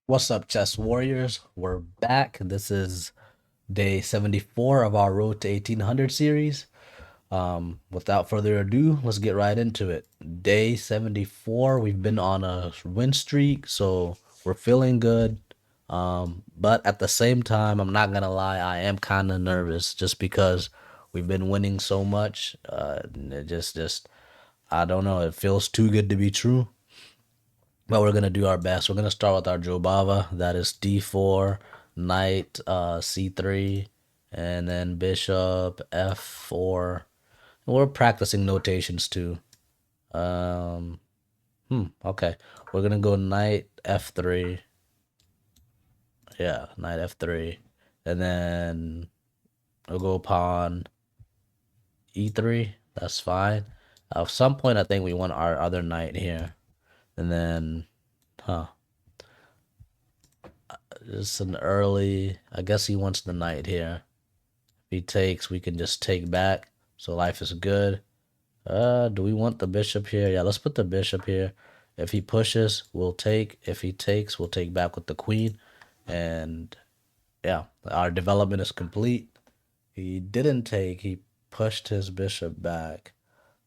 What's up, chess warriors? We're back. This is day 74 of our Road to 1800 series. Without further ado, let's get right into it. Day 74, we've been on a win streak, so we're feeling good. But at the same time, I'm not gonna lie, I am kind of nervous just because we've been winning so much. I don't know, it feels too good to be true. But we're gonna do our best. We're gonna start with our Jobava. That is D4, Knight, C3, and then Bishop F4. And we're practicing notations too. Um, okay. We're gonna go Knight F3. Yeah, Knight F3, and then we'll go Pawn E3. That's fine. At some point, I think we want our other knight here, and then, huh? Just an early. I guess he wants the knight here. If he takes, we can just take back. So life is good. Do we want the bishop here? Yeah, let's put the bishop here. If he pushes, we'll take. If he takes, we'll take back with the queen. And yeah, our development is complete. He didn't take. He pushed his bishop back.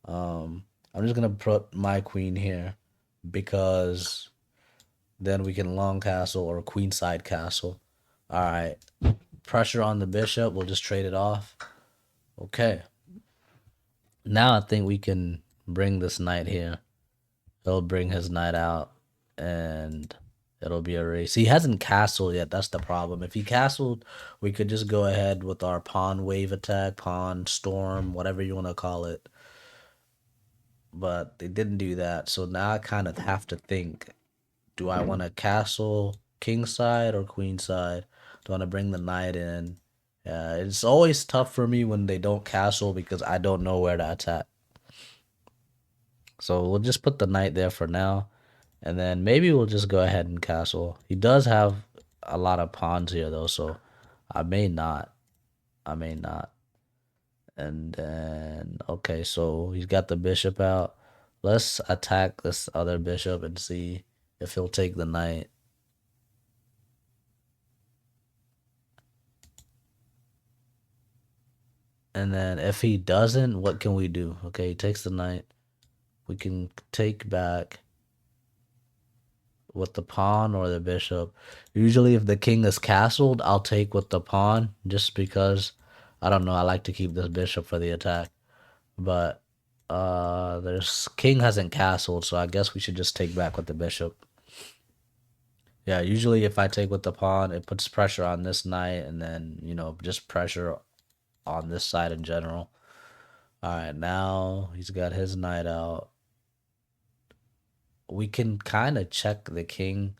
I'm just gonna put my queen here because then we can long castle or queenside castle. All right. Pressure on the bishop. We'll just trade it off. Okay. Now I think we can bring this knight here. He'll bring his knight out and it'll be a race. He hasn't castled yet. That's the problem. If he castled, we could just go ahead with our pawn wave attack, pawn storm, whatever you want to call it. But they didn't do that. So now I kind of have to think, do I want to castle king side or queen side? Do I want to bring the knight in? Yeah, it's always tough for me when they don't castle because I don't know where to attack. So we'll just put the knight there for now, and then maybe we'll just go ahead and castle. He does have a lot of pawns here though, so I may not. I may not. And then okay, so he's got the bishop out. Let's attack this other bishop and see if he'll take the knight. And then if he doesn't, what can we do? Okay, he takes the knight. We can take back with the pawn or the bishop. Usually, if the king is castled, I'll take with the pawn just because I don't know. I like to keep this bishop for the attack, but there's king hasn't castled, so I guess we should just take back with the bishop. Yeah, usually if I take with the pawn, it puts pressure on this knight, and then just pressure on this side in general. All right, now he's got his knight out. We can kind of check the king.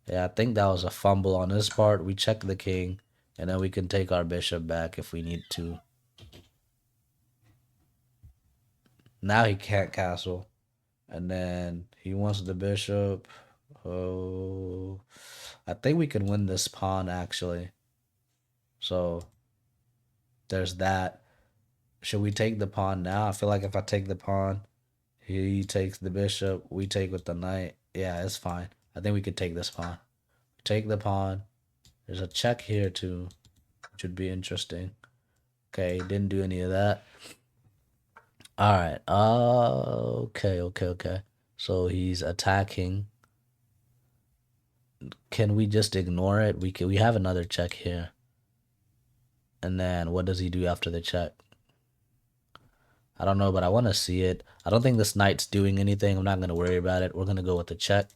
Yeah, I think that was a fumble on his part. We check the king, and then we can take our bishop back if we need to. Now he can't castle, and then he wants the bishop. Oh, I think we can win this pawn actually. So there's that. Should we take the pawn now? I feel like if I take the pawn, he takes the bishop. We take with the knight. Yeah, it's fine. I think we could take this pawn. Take the pawn. There's a check here too, which would be interesting. Okay, didn't do any of that. All right. Okay. So he's attacking. Can we just ignore it? We have another check here. And then what does he do after the check? I don't know, but I want to see it. I don't think this knight's doing anything. I'm not gonna worry about it. We're gonna go with the check.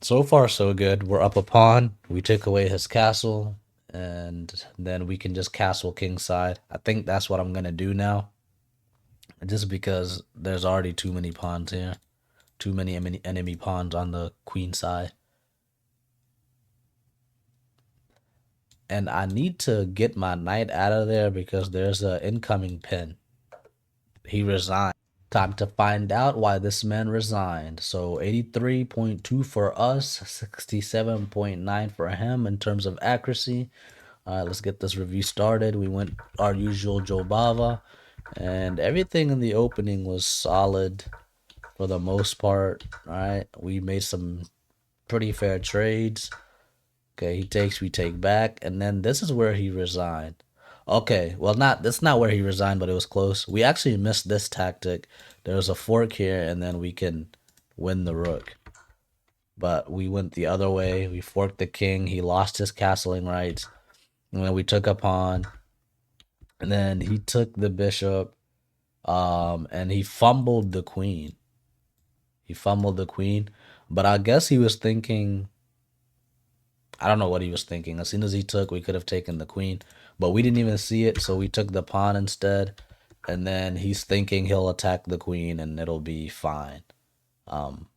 So far so good. We're up a pawn. We took away his castle, and then we can just castle kingside. I think that's what I'm gonna do now, just because there's already too many pawns here, too many enemy pawns on the queen side, and I need to get my knight out of there because there's an incoming pin. He resigned. Time to find out why this man resigned. So 83.2 for us, 67.9 for him in terms of accuracy. All right, let's get this review started. We went our usual Jobava, and everything in the opening was solid for the most part. All right, we made some Pretty fair trades. Okay, he takes, we take back, and then this is where he resigned. Okay, well, not that's not where he resigned, but it was close. We actually missed this tactic. There was a fork here, and then we can win the rook. But we went the other way. We forked the king. He lost his castling rights, and then we took a pawn, and then he took the bishop, and he fumbled the queen. He fumbled the queen, but I guess he was thinking. I don't know what he was thinking. As soon as he took, we could have taken the queen, but we didn't even see it, so we took the pawn instead. And then he's thinking he'll attack the queen and it'll be fine. Um,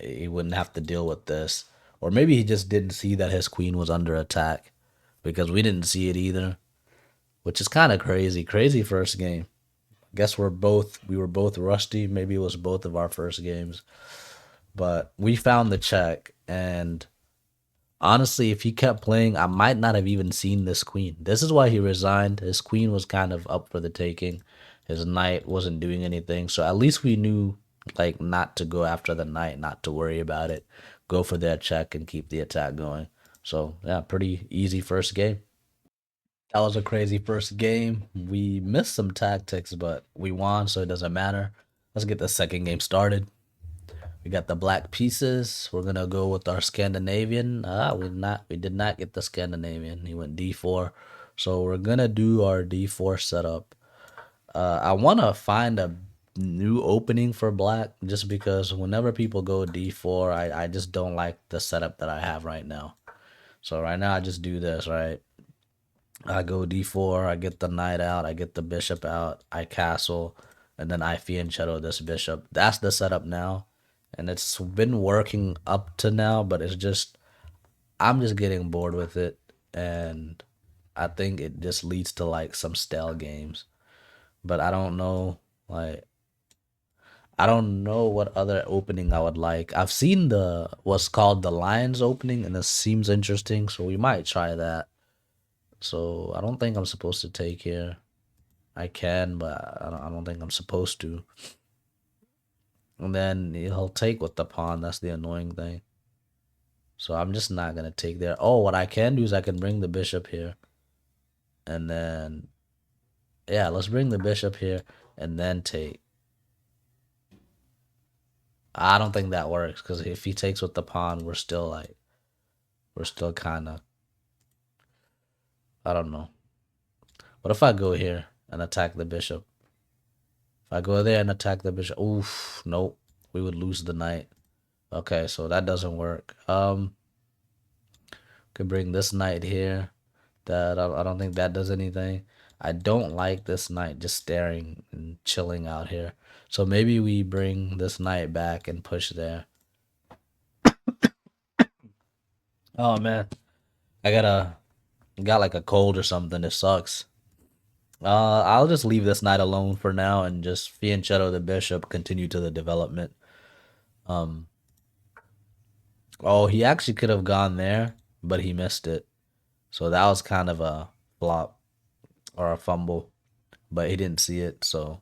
he wouldn't have to deal with this. Or maybe he just didn't see that his queen was under attack because we didn't see it either, which is kind of crazy. Crazy first game. I guess we were both rusty. Maybe it was both of our first games, but we found the check. And honestly, if he kept playing, I might not have even seen this queen. This is why he resigned. His queen was kind of up for the taking. His knight wasn't doing anything. So at least we knew like not to go after the knight, not to worry about it. Go for their check and keep the attack going. So yeah, pretty easy first game. That was a crazy first game. We missed some tactics, but we won, so it doesn't matter. Let's get the second game started. We got the black pieces. We're gonna go with our Scandinavian. We did not get the Scandinavian. He went D4. So we're gonna do our D4 setup. I wanna find a new opening for black just because whenever people go D4, I just don't like the setup that I have right now. So right now I just do this, right? I go D4, I get the knight out, I get the bishop out, I castle, and then I fianchetto this bishop. That's the setup now. And it's been working up to now, but it's just, I'm just getting bored with it. And I think it just leads to like some stale games. But I don't know, like, I don't know what other opening I would like. I've seen the what's called the Lions opening, and it seems interesting, so we might try that. So I don't think I'm supposed to take here. I can, but I don't think I'm supposed to. And then he'll take with the pawn. That's the annoying thing. So I'm just not gonna take there. Oh, what I can do is I can bring the bishop here, and then yeah, let's bring the bishop here and then take. I don't think that works because if he takes with the pawn, we're still kind of. I don't know. What if I go here and attack the bishop? If I go there and attack the bishop, oof, nope, we would lose the knight. Okay, so that doesn't work. Could bring this knight here. That I don't think that does anything. I don't like this knight just staring and chilling out here. So maybe we bring this knight back and push there. Oh man, I got like a cold or something. It sucks. I'll just leave this knight alone for now and just fianchetto the bishop, continue to the development. Um, oh, he actually could have gone there, but he missed it. So that was kind of a flop or a fumble, but he didn't see it. So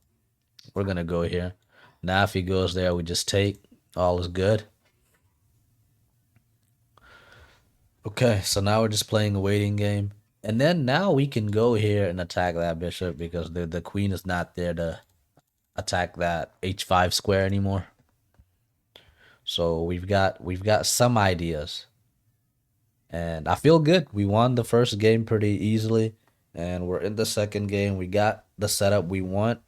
we're gonna go here. Now if he goes there, we just take. All is good. Okay, so now we're just playing a waiting game. And then now we can go here and attack that bishop because the queen is not there to attack that h5 square anymore. So we've got some ideas. And I feel good. We won the first game pretty easily and we're in the second game. We got the setup we want.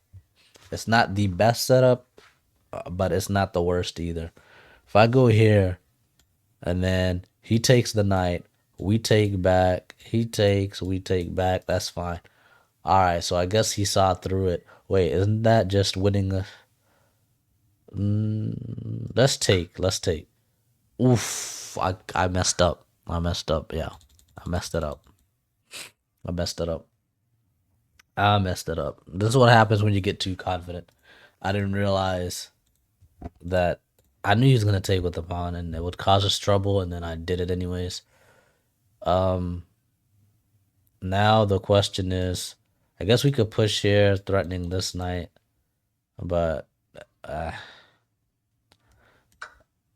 It's not the best setup, but it's not the worst either. If I go here and then he takes the knight, we take back, he takes, we take back, that's fine. All right, so I guess he saw through it. Wait, isn't that just winning a let's take, let's take. Oof, I messed up. I messed up. Yeah. I messed it up. I messed it up. I messed it up. This is what happens when you get too confident. I didn't realize that I knew he was gonna take with the pawn and it would cause us trouble and then I did it anyways. Um Now the question is I guess we could push here threatening this knight, but uh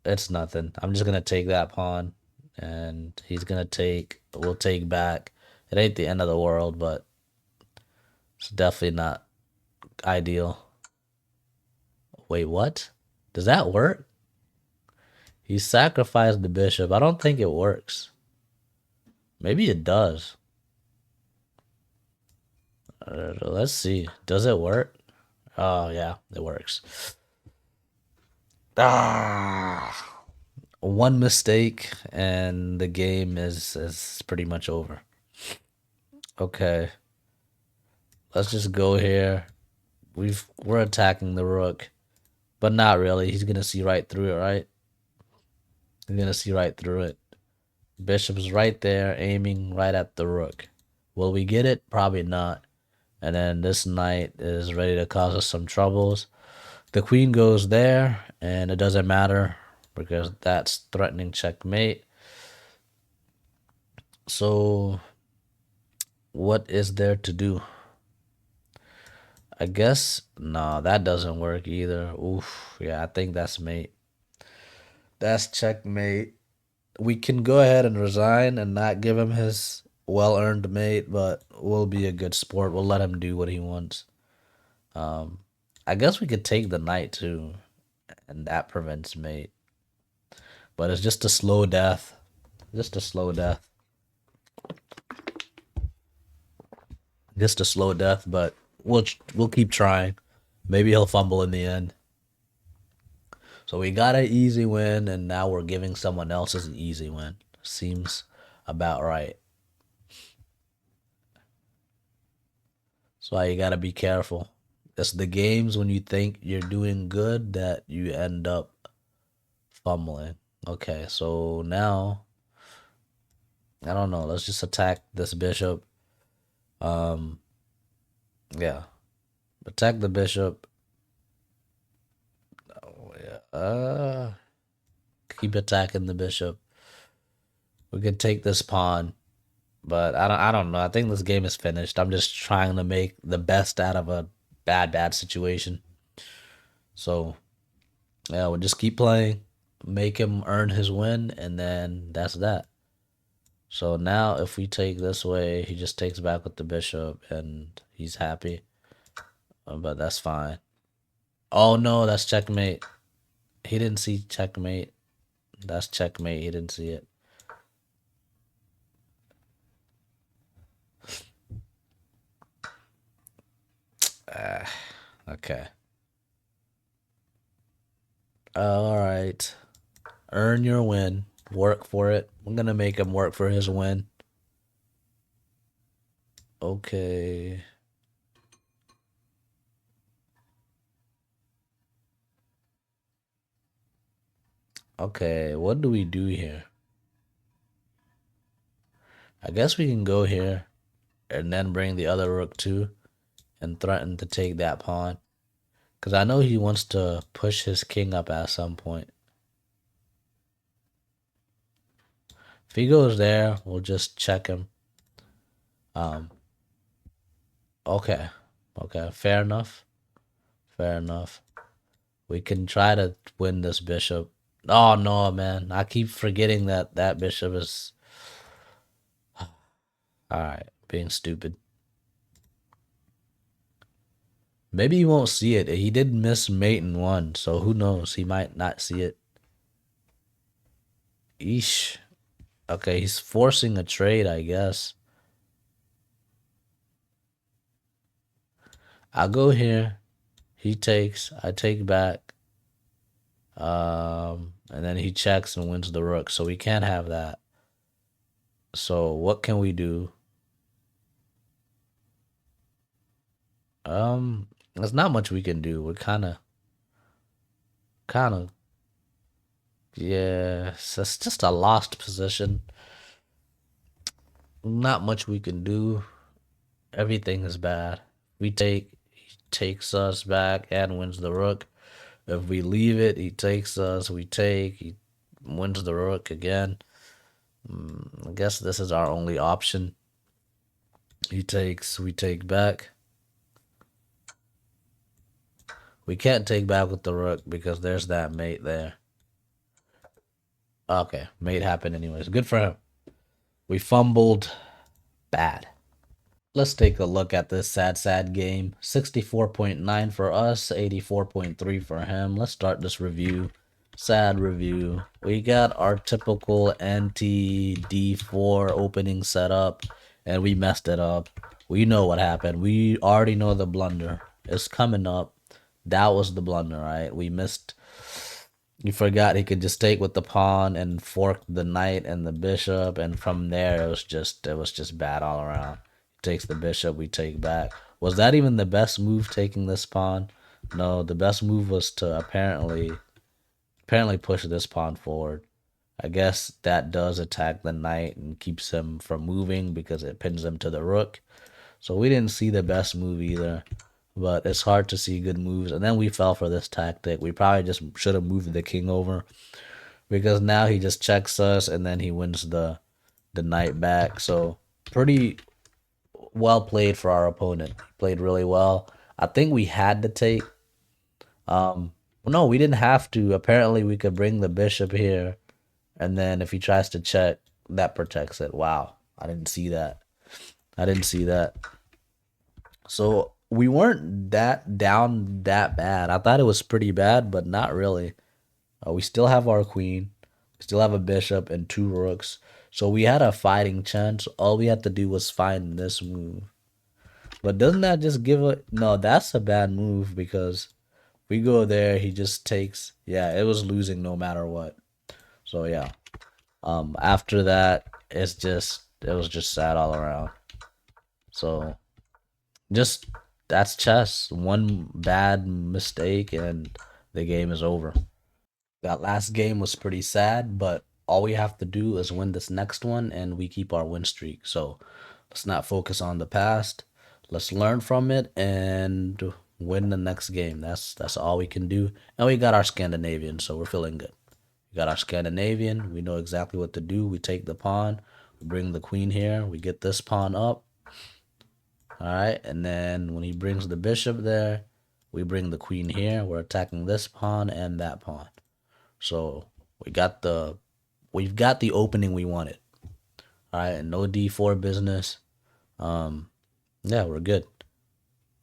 It's nothing. I'm just gonna take that pawn, and he's gonna take. We'll take back. It ain't the end of the world, but it's definitely not ideal. Wait, what? Does that work? He sacrificed the bishop. I don't think it works. Maybe it does. Let's see. Does it work? Oh yeah, it works. Ah, one mistake and the game is pretty much over. Okay, let's just go here. We're attacking the rook, but not really. He's gonna see right through it, right? He's gonna see right through it. Bishop's right there, aiming right at the rook. Will we get it? Probably not. And then this knight is ready to cause us some troubles. The queen goes there, and it doesn't matter because that's threatening checkmate. So, what is there to do? I guess, no, that doesn't work either. Oof, yeah, I think that's mate. That's checkmate. We can go ahead and resign and not give him his well earned mate, but we'll be a good sport. We'll let him do what he wants. Um, I guess we could take the knight too, and that prevents mate. But it's just a slow death. Just a slow death. Just a slow death, but we'll keep trying. Maybe he'll fumble in the end. So we got an easy win, and now we're giving someone else's an easy win. Seems about right. So you gotta be careful. It's the games when you think you're doing good that you end up fumbling. Okay, so now I don't know. Let's just attack this bishop. Um, yeah, attack the bishop. Oh, yeah. Keep attacking the bishop. We could take this pawn, but I don't know. I think this game is finished. I'm just trying to make the best out of a bad situation. So yeah, we'll just keep playing, make him earn his win, and then that's that. So now if we take this way, he just takes back with the bishop, and he's happy. But that's fine. Oh no, that's checkmate. He didn't see checkmate. That's checkmate. He didn't see it. Okay. All right. Earn your win. Work for it. I'm gonna make him work for his win. Okay. Okay, what do we do here? I guess we can go here and then bring the other rook too and threaten to take that pawn. Because I know he wants to push his king up at some point. If he goes there, we'll just check him. Um, okay. Okay, fair enough. Fair enough. We can try to win this bishop. Oh no, man. I keep forgetting that that bishop is all right, being stupid. Maybe he won't see it. He did miss mate in one, so who knows? He might not see it. Eesh. Okay, he's forcing a trade, I guess. I'll go here. He takes. I take back. And then he checks and wins the rook. So we can't have that. So what can we do? There's not much we can do. We're kind of, yeah. It's just a lost position. Not much we can do. Everything is bad. We take, he takes us back and wins the rook. If we leave it, he takes us. We take, he wins the rook again. I guess this is our only option. He takes, we take back. We can't take back with the rook because there's that mate there. Okay, made happen anyways. Good for him. We fumbled bad. Let's take a look at this sad game. 64.9 for us, 84.3 for him. Let's start this review. Sad review. We got our typical anti D4 opening setup, and we messed it up. We know what happened. We already know the blunder. It's coming up. That was the blunder, right? We missed. You forgot he could just take with the pawn and fork the knight and the bishop, and from there it was just bad all around. He takes the bishop, we take back. Was that even the best move, taking this pawn? No, the best move was to apparently push this pawn forward. I guess that does attack the knight and keeps him from moving because it pins him to the rook. So we didn't see the best move either, but it's hard to see good moves. And then we fell for this tactic. We probably just should have moved the king over, because now he just checks us and then he wins the knight back. So pretty well played for our opponent. Played really well. I think we had to take. No, we didn't have to. Apparently, we could bring the bishop here, and then if he tries to check, that protects it. Wow, I didn't see that. I didn't see that. So we weren't that down that bad. I thought it was pretty bad, but not really. We still have our queen. We still have a bishop and two rooks. So we had a fighting chance. All we had to do was find this move. But doesn't that just give a no? That's a bad move, because we go there, he just takes. Yeah, it was losing no matter what. So yeah. After that, it was just sad all around. So just that's chess. One bad mistake and the game is over. That last game was pretty sad, but all we have to do is win this next one and we keep our win streak. So let's not focus on the past. Let's learn from it and win the next game. That's all we can do. And we got our Scandinavian, so we're feeling good. We got our Scandinavian. We know exactly what to do. We take the pawn. We bring the queen here. We get this pawn up. All right. And then when he brings the bishop there, we bring the queen here. We're attacking this pawn and that pawn. So we've got the opening we wanted. All right. And no D4 business. Yeah, we're good.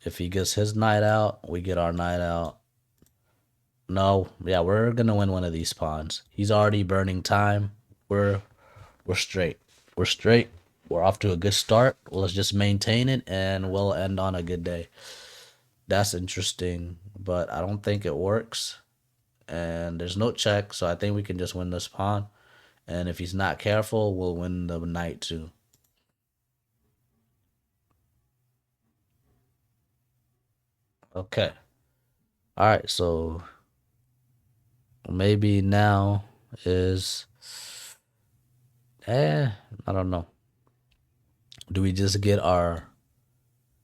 If he gets his knight out, we get our knight out. No, yeah, we're gonna win one of these pawns. He's already burning time. We're we're straight. We're straight. We're off to a good start. Let's just maintain it and we'll end on a good day. That's interesting, but I don't think it works. And there's no check, so I think we can just win this pawn. And if he's not careful, we'll win the knight too. Okay. All right, so maybe now is I don't know. Do we just get our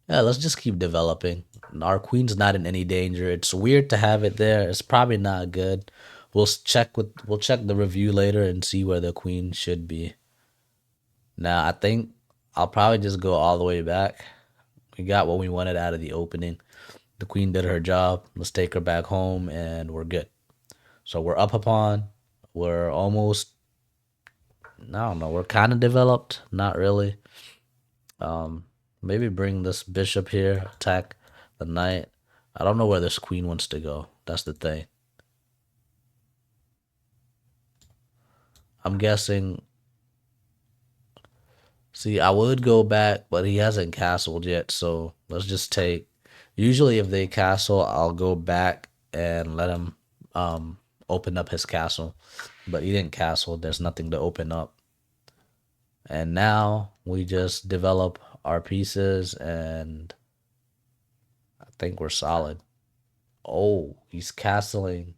Yeah, let's just keep developing. Our queen's not in any danger. It's weird to have it there. It's probably not good. We'll check the review later and see where the queen should be. Now, I think I'll probably just go all the way back. We got what we wanted out of the opening. The queen did her job. Let's take her back home and we're good. So we're up a pawn. We're almost, I don't know, we're kind of developed. Not really. Maybe bring this bishop here, attack the knight. I don't know where this queen wants to go. That's the thing. I'm guessing. See, I would go back, but he hasn't castled yet, so let's just take. Usually, if they castle, I'll go back and let him open up his castle. But he didn't castle. There's nothing to open up. And now we just develop our pieces, and I think we're solid. Oh, he's castling.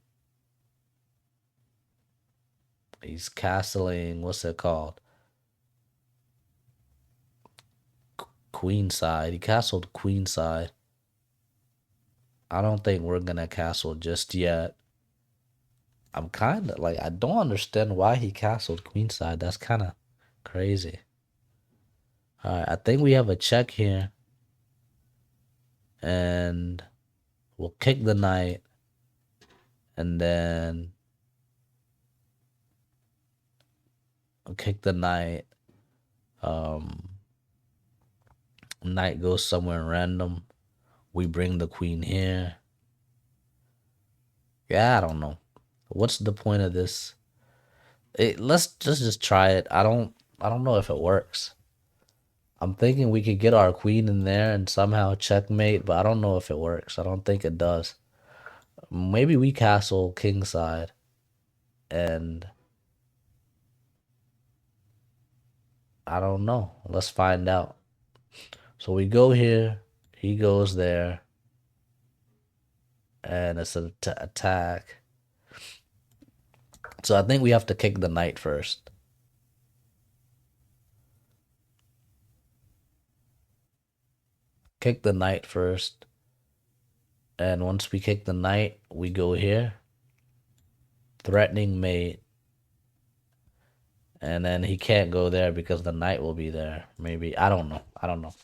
He's castling. What's it called? Queenside. He castled Queenside. I don't think we're gonna castle just yet. I'm kind of like, I don't understand why he castled Queenside. That's kind of crazy. All right, I think we have a check here, and we'll kick the knight, and then kick the knight. Um, Knight goes somewhere random. We bring the queen here. Yeah, I don't know. What's the point of this? Let's just try it. I don't know if it works. I'm thinking we could get our queen in there and somehow checkmate, but I don't know if it works. I don't think it does. Maybe we castle kingside and I don't know. Let's find out. So we go here, he goes there, and it's an attack. So I think we have to kick the knight first. Kick the knight first. And once we kick the knight, we go here. Threatening mate. And then he can't go there because the knight will be there. Maybe. I don't know. I don't know.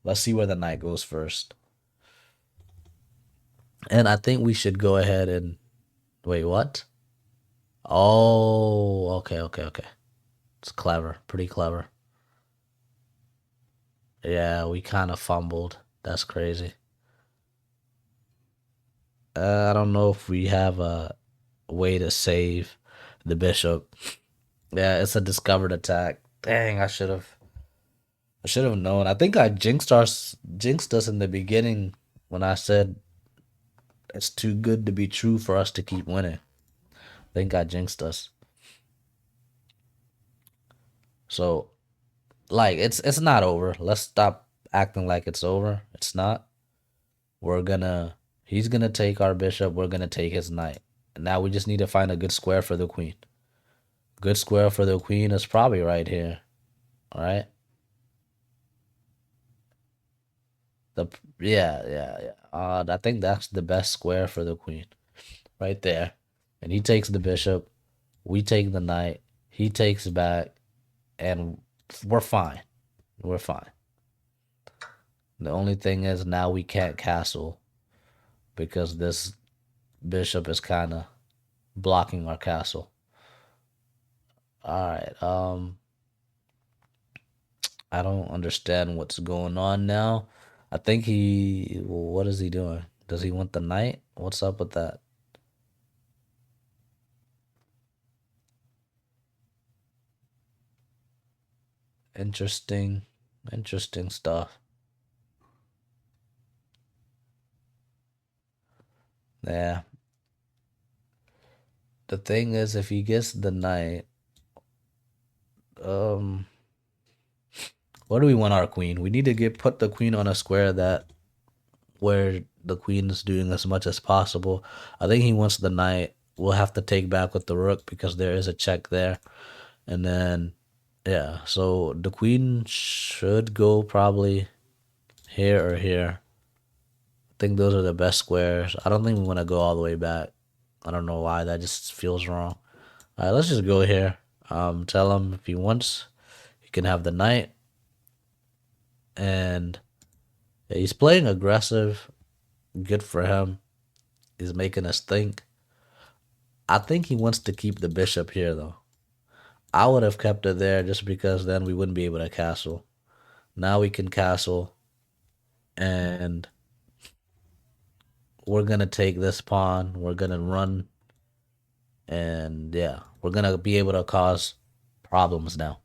Let's see where the knight goes first. And I think we should go ahead and. Wait, what? Oh, okay. It's clever. Pretty clever. Yeah, we kind of fumbled. That's crazy. I don't know if we have a way to save the bishop. Yeah, it's a discovered attack. Dang, I should have known. I think I jinxed us in the beginning when I said it's too good to be true for us to keep winning. I think I jinxed us. So, like it's not over. Let's stop acting like it's over. It's not. We're gonna He's gonna take our bishop, we're gonna take his knight. And now we just need to find a good square for the queen. Good square for the queen is probably right here. All right? The yeah. I think that's the best square for the queen. Right there. And he takes the bishop. We take the knight. He takes back. And we're fine. We're fine. The only thing is now we can't castle because this bishop is kind of blocking our castle. All right. I don't understand what's going on now. I think what is he doing? Does he want the knight? What's up with that? Interesting, interesting stuff. Yeah. The thing is, if he gets the knight, um, what do we want our queen? We need to put the queen on a square that where the queen is doing as much as possible. I think he wants the knight. We'll have to take back with the rook because there is a check there. And then, yeah, so the queen should go probably here or here. I think those are the best squares. I don't think we want to go all the way back. I don't know why. That just feels wrong. All right, let's just go here. Tell him if he wants, he can have the knight. And yeah, he's playing aggressive. Good for him. He's making us think. I think he wants to keep the bishop here, though. I would have kept it there just because then we wouldn't be able to castle. Now we can castle, and we're gonna take this pawn. We're gonna run, and yeah, we're gonna be able to cause problems now.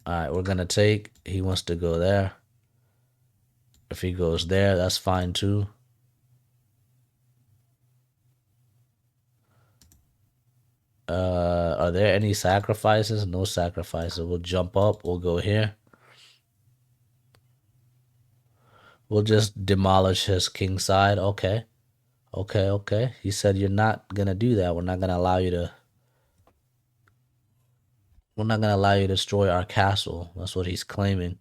All right, we're gonna take. He wants to go there. If he goes there, that's fine too. Are there any sacrifices? No sacrifices. We'll jump up. We'll go here. We'll just demolish his king side. Okay. Okay. He said you're not gonna do that. We're not gonna allow you to destroy our castle. That's what he's claiming.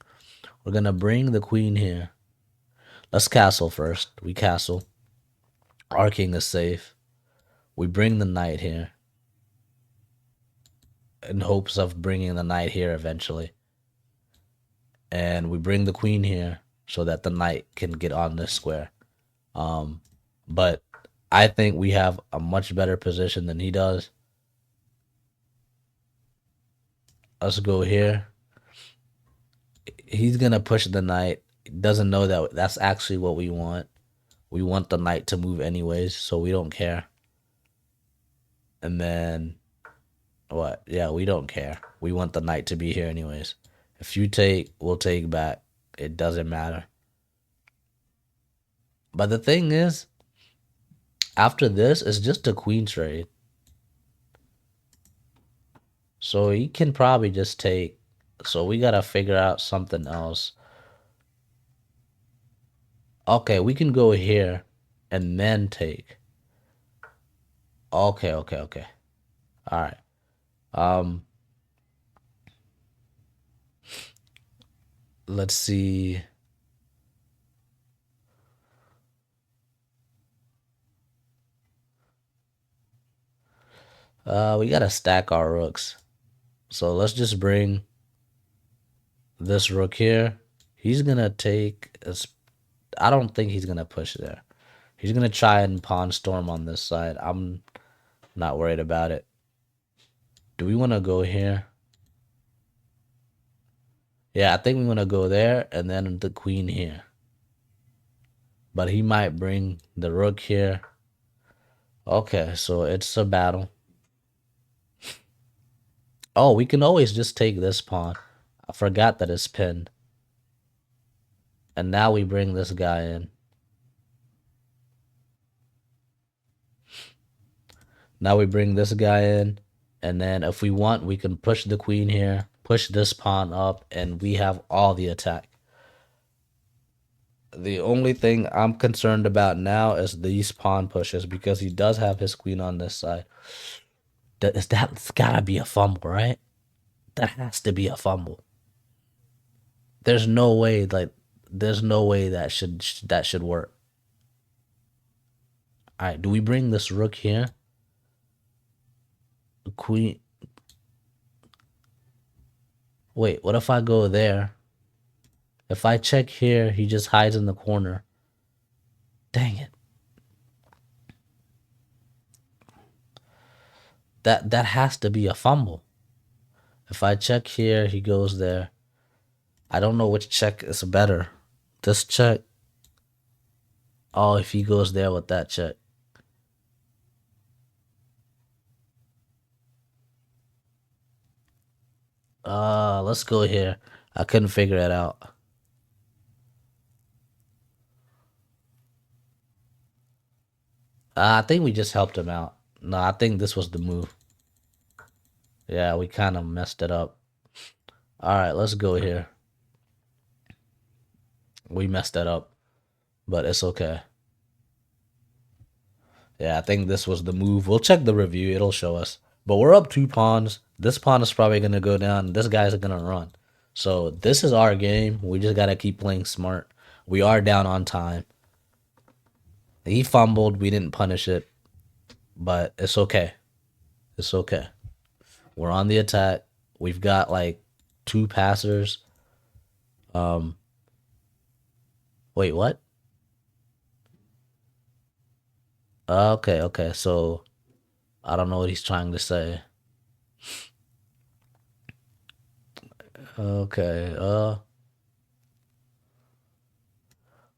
We're gonna bring the queen here. Let's castle first. We castle. Our king is safe. We bring the knight here in hopes of bringing the knight here eventually. And we bring the queen here so that the knight can get on this square. But I think we have a much better position than he does. Let's go here. He's gonna push the knight. Doesn't know that that's actually what we want. We want the knight to move anyways, so we don't care. And then what? Yeah, we don't care. We want the knight to be here anyways. If you take, we'll take back. It doesn't matter. But the thing is, after this, it's just a queen trade. So he can probably just take. So we gotta figure out something else. Okay, we can go here and then take. Okay, okay, okay. All right. Um, let's see. We gotta stack our rooks. So let's just bring this rook here. He's gonna take. I don't think he's gonna push there. He's gonna try and pawn storm on this side. I'm not worried about it. Do we want to go here? Yeah, I think we want to go there and then the queen here. But he might bring the rook here. Okay, so it's a battle. Oh, we can always just take this pawn. I forgot that it's pinned. And now we bring this guy in. Now we bring this guy in. And then if we want, we can push the queen here, push this pawn up, and we have all the attack. The only thing I'm concerned about now is these pawn pushes because he does have his queen on this side. That's gotta be a fumble, right? That has to be a fumble. There's no way, like, there's no way that should work. All right, do we bring this rook here? The queen. Wait, what if I go there? If I check here, he just hides in the corner. Dang it. That has to be a fumble. If I check here, he goes there. I don't know which check is better. This check. Oh, if he goes there with that check. Let's go here. I couldn't figure it out. I think we just helped him out. No, I think this was the move. Yeah, we kind of messed it up. All right, let's go here. We messed that up, but it's okay. Yeah, I think this was the move. We'll check the review. It'll show us. But we're up 2 pawns. This pawn is probably going to go down. This guy's going to run. So this is our game. We just got to keep playing smart. We are down on time. He fumbled. We didn't punish it. But it's okay. It's okay. We're on the attack. We've got like 2 passers. Wait, what? Okay, okay. So I don't know what he's trying to say. Okay,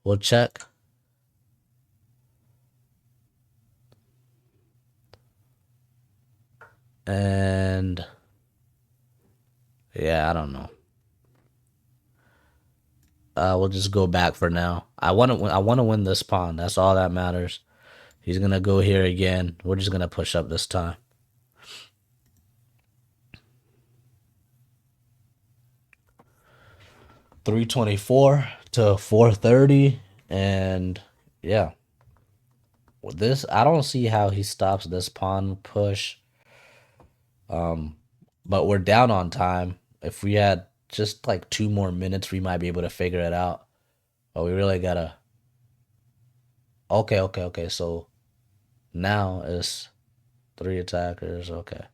we'll check. And yeah, I don't know. We'll just go back for now. I want to win this pawn. That's all that matters. He's gonna go here again. We're just gonna push up this time. 324 to 430, and yeah, with this, I don't see how he stops this pawn push. But we're down on time. If we had just like 2 more minutes, we might be able to figure it out. But we really gotta. Okay, okay, okay. So now it's 3 attackers. Okay,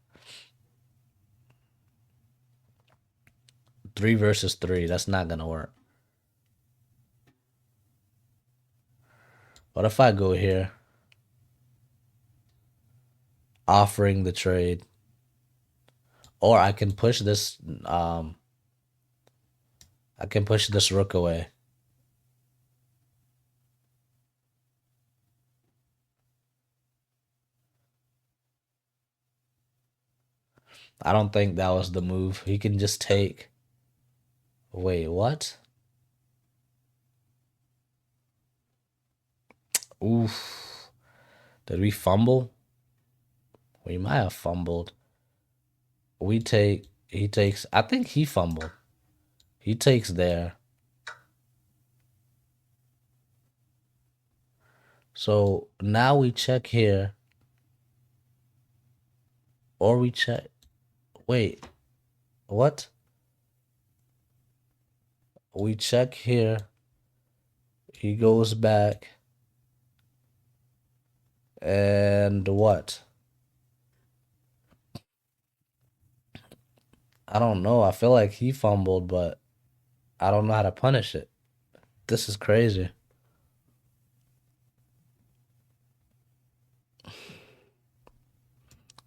3 versus 3. That's not gonna work. What if I go here, offering the trade? Or I can push this I can push this rook away. I don't think that was the move. He can just take. Wait, what? Oof. Did we fumble? We might have fumbled. We take. He takes. I think he fumbled. He takes there. So now we check here. Or we check. Wait. What? We check here. He goes back. And what? I don't know. I feel like he fumbled, but I don't know how to punish it. This is crazy.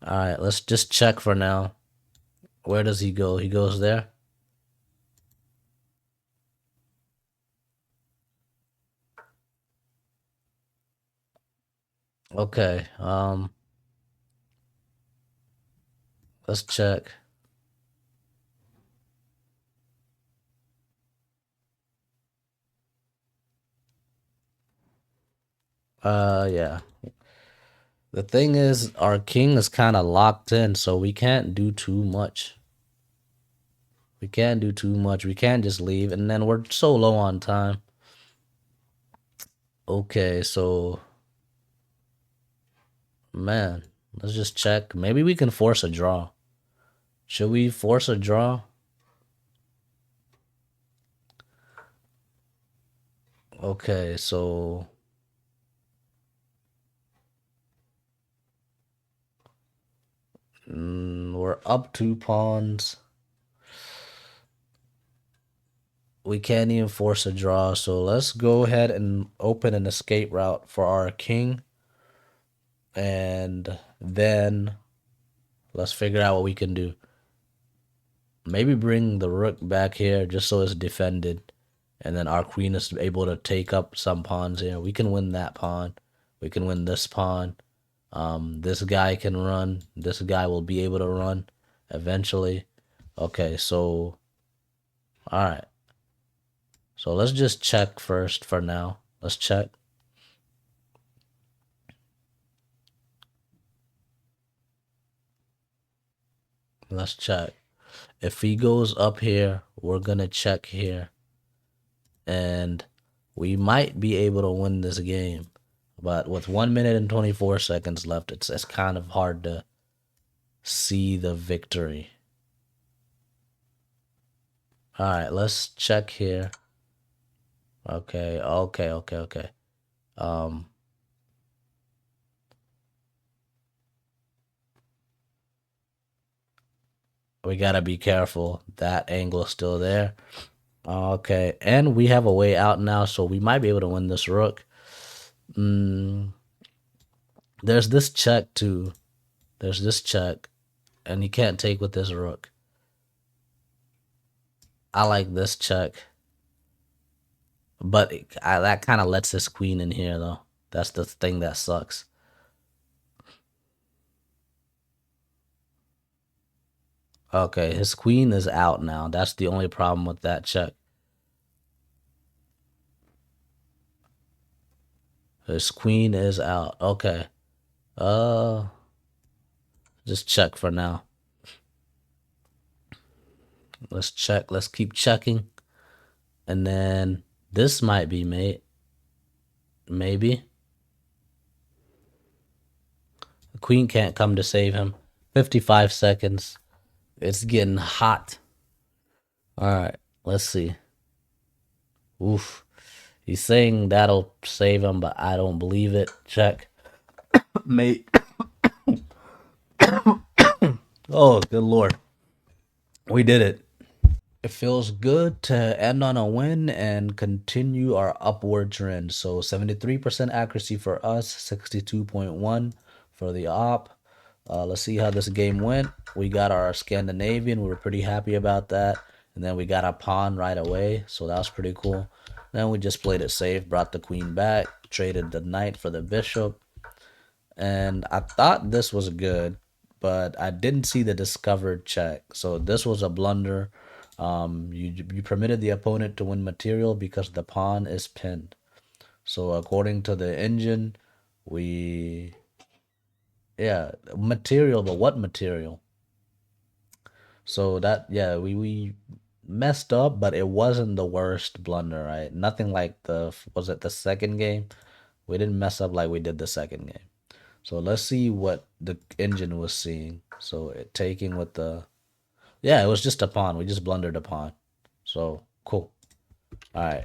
All right, let's just check for now. Where does he go? He goes there. Okay. Let's check. Yeah. The thing is, our king is kind of locked in, so we can't do too much. We can't do too much. We can't just leave, and then we're so low on time. Okay, so man, let's just check. Maybe we can force a draw. Should we force a draw? Okay, so we're up 2 pawns. We can't even force a draw, so let's go ahead and open an escape route for our king. And then let's figure out what we can do. Maybe bring the rook back here just so it's defended. And then our queen is able to take up some pawns here. We can win that pawn. We can win this pawn. This guy can run. This guy will be able to run eventually. Okay, so all right. So let's just check first for now. Let's check. Let's check. If he goes up here, we're gonna check here. And we might be able to win this game. But with 1 minute and 24 seconds left, it's kind of hard to see the victory. All right, let's check here. Okay, okay. Um, we gotta be careful. That angle is still there. Okay, and we have a way out now, so we might be able to win this rook. Mm, there's this check too. There's this check, and you can't take with this rook. I like this check, but that kind of lets this queen in here though. That's the thing that sucks. Okay, his queen is out now. That's the only problem with that check. His queen is out. Okay. Uh, just check for now. Let's check. Let's keep checking. And then this might be mate. Maybe. The queen can't come to save him. 55 seconds. It's getting hot. All right. Let's see. Oof. He's saying that'll save him, but I don't believe it. Check. Mate. Oh, good lord. We did it. It feels good to end on a win and continue our upward trend. So 73% accuracy for us, 62.1 for the op. Let's see how this game went. We got our Scandinavian. We were pretty happy about that. And then we got a pawn right away. So that was pretty cool. Then we just played it safe, brought the queen back, traded the knight for the bishop. And I thought this was good, but I didn't see the discovered check. So this was a blunder. You permitted the opponent to win material because the pawn is pinned. So according to the engine, we yeah, material, but what material? So that yeah, we messed up, but it wasn't the worst blunder, right? Nothing like the was it the second game? We didn't mess up like we did the second game. So let's see what the engine was seeing. So it taking with the yeah, it was just a pawn. We just blundered a pawn. So cool. All right.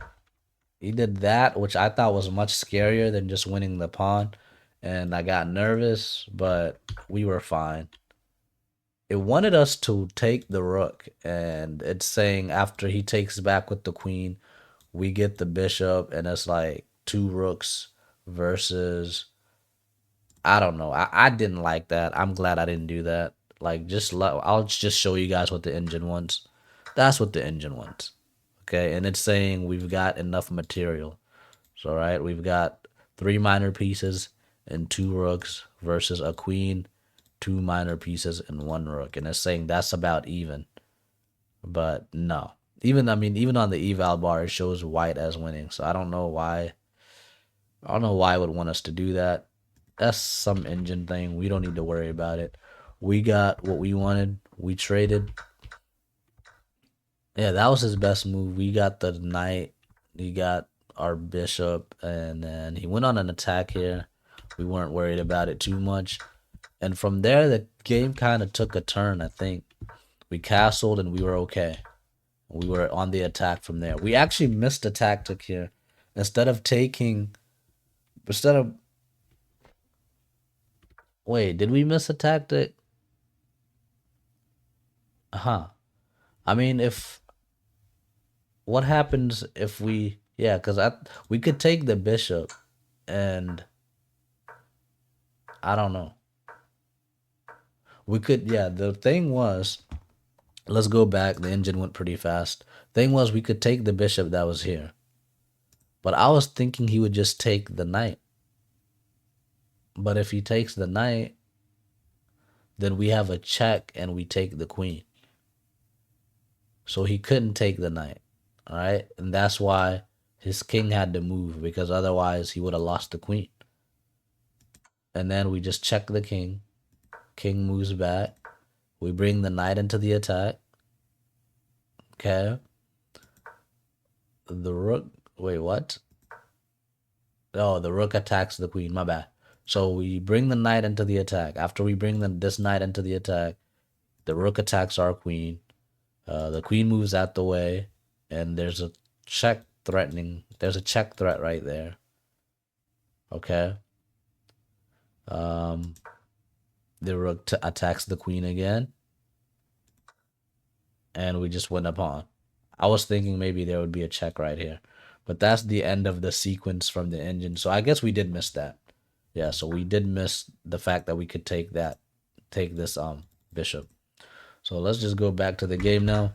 He did that, which I thought was much scarier than just winning the pawn. And I got nervous, but we were fine. It wanted us to take the rook, and it's saying after he takes back with the queen, we get the bishop, and it's like two rooks versus I don't know. I didn't like that. I'm glad I didn't do that. Like I'll just show you guys what the engine wants. That's what the engine wants. Okay, and it's saying we've got enough material. So right, we've got three minor pieces and two rooks versus a queen, two minor pieces and one rook, and it's saying that's about even. But no, even I mean even on the eval bar it shows white as winning. So I don't know why. I don't know why it would want us to do that. That's some engine thing. We don't need to worry about it. We got what we wanted. We traded. Yeah, that was his best move. We got the knight. He got our bishop, and then he went on an attack here. We weren't worried about it too much. And from there, the game kind of took a turn, I think. We castled and we were okay. We were on the attack from there. We actually missed a tactic here. Instead of taking, instead of, wait, did we miss a tactic? Huh. I mean, if, what happens if we, yeah, because we could take the bishop and I don't know. We could, yeah, the thing was, let's go back. The engine went pretty fast. Thing was, we could take the bishop that was here. But I was thinking he would just take the knight. But if he takes the knight, then we have a check and we take the queen. So he couldn't take the knight. All right. And that's why his king had to move because otherwise he would have lost the queen. And then we just check the king. King moves back. We bring the knight into the attack. Okay. The rook. Wait, what? Oh, the rook attacks the queen. My bad. So we bring the knight into the attack. After we bring this knight into the attack, the rook attacks our queen. The queen moves out the way, and there's a check threatening. There's a check threat right there. Okay. Um, the rook attacks the queen again, and we just win a pawn. I was thinking maybe there would be a check right here, but that's the end of the sequence from the engine. So I guess we did miss that. Yeah, so we did miss the fact that we could take this bishop. So let's just go back to the game now.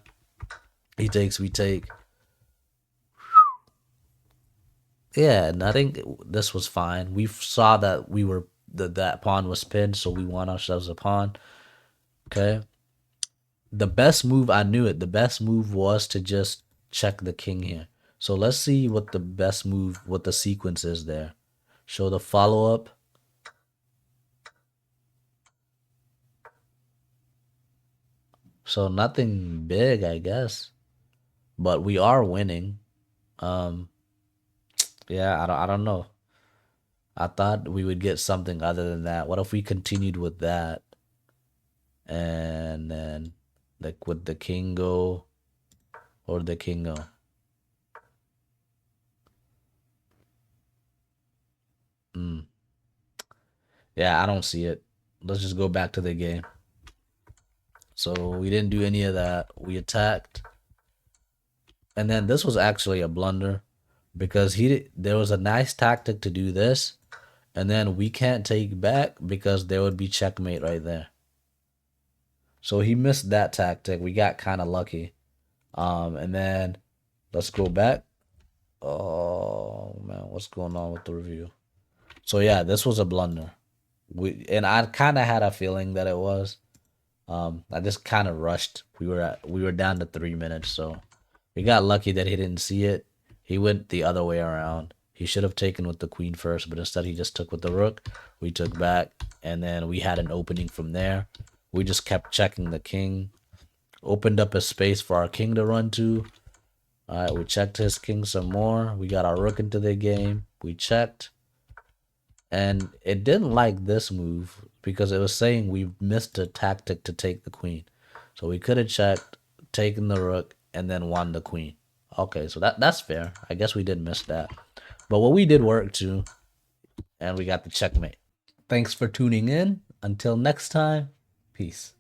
He takes, we take. Yeah, and I think this was fine. We saw that we were that pawn was pinned, so we won ourselves a pawn. Okay. The best move, I knew it. The best move was to just check the king here. So let's see what the best move, what the sequence is there. Show the follow up. So nothing big, I guess, but we are winning. Um, yeah, I don't know. I thought we would get something other than that. What if we continued with that and then like would the king go or the king go? Mm. Yeah, I don't see it. Let's just go back to the game. So we didn't do any of that. We attacked. And then this was actually a blunder because there was a nice tactic to do this And then we can't take back because there would be checkmate right there. So he missed that tactic. We got kind of lucky. And then let's go back. Oh man, what's going on with the review? So yeah, this was a blunder. I kind of had a feeling that it was. I just kind of rushed. We were down to 3 minutes, so we got lucky that he didn't see it. He went the other way around. He should have taken with the queen first, but instead he just took with the rook. We took back, and then we had an opening from there. We just kept checking the king, opened up a space for our king to run to. All right, we checked his king some more. We got our rook into the game. We checked, and it didn't like this move because it was saying we missed a tactic to take the queen. So we could have checked, taken the rook, and then won the queen. Okay, so that's fair. I guess we did miss that. But what we did work too, and we got the checkmate. Thanks for tuning in. Until next time, peace.